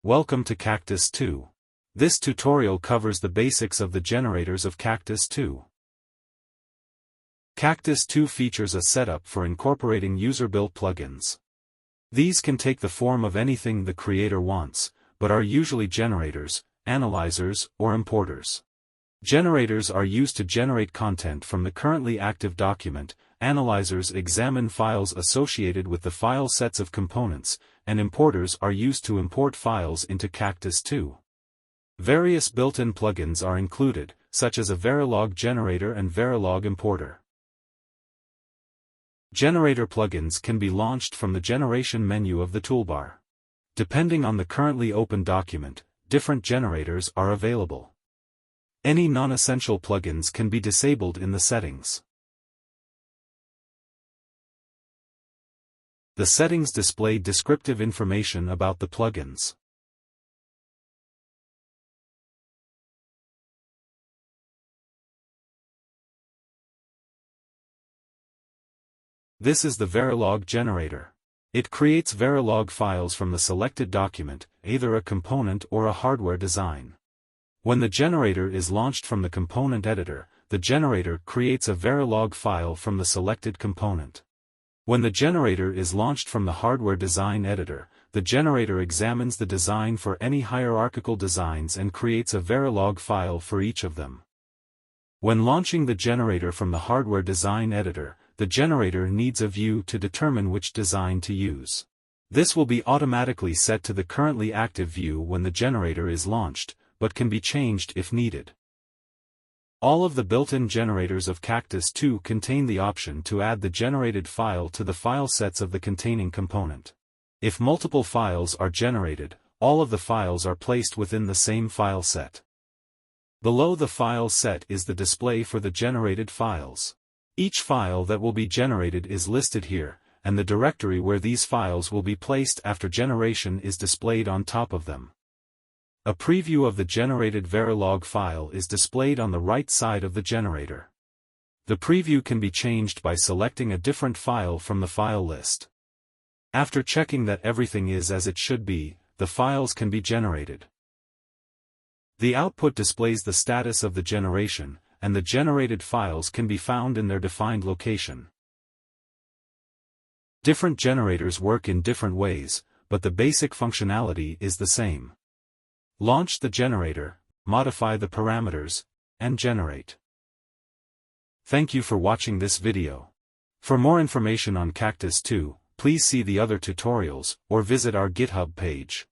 Welcome to Kactus2. This tutorial covers the basics of the generators of Kactus2. Kactus2 features a setup for incorporating user-built plugins. These can take the form of anything the creator wants, but are usually generators, analyzers, or importers. Generators are used to generate content from the currently active document, analyzers examine files associated with the file sets of components, and importers are used to import files into Kactus2. Various built-in plugins are included, such as a Verilog generator and Verilog importer. Generator plugins can be launched from the generation menu of the toolbar. Depending on the currently open document, different generators are available. Any non-essential plugins can be disabled in the settings. The settings display descriptive information about the plugins. This is the Verilog generator. It creates Verilog files from the selected document, either a component or a hardware design. When the generator is launched from the component editor, the generator creates a Verilog file from the selected component. When the generator is launched from the hardware design editor, the generator examines the design for any hierarchical designs and creates a Verilog file for each of them. When launching the generator from the hardware design editor, the generator needs a view to determine which design to use. This will be automatically set to the currently active view when the generator is launched, but can be changed if needed. All of the built-in generators of Kactus2 contain the option to add the generated file to the file sets of the containing component. If multiple files are generated, all of the files are placed within the same file set. Below the file set is the display for the generated files. Each file that will be generated is listed here, and the directory where these files will be placed after generation is displayed on top of them. A preview of the generated Verilog file is displayed on the right side of the generator. The preview can be changed by selecting a different file from the file list. After checking that everything is as it should be, the files can be generated. The output displays the status of the generation, and the generated files can be found in their defined location. Different generators work in different ways, but the basic functionality is the same. Launch the generator, modify the parameters, and generate. Thank you for watching this video. For more information on Kactus2, please see the other tutorials, or visit our GitHub page.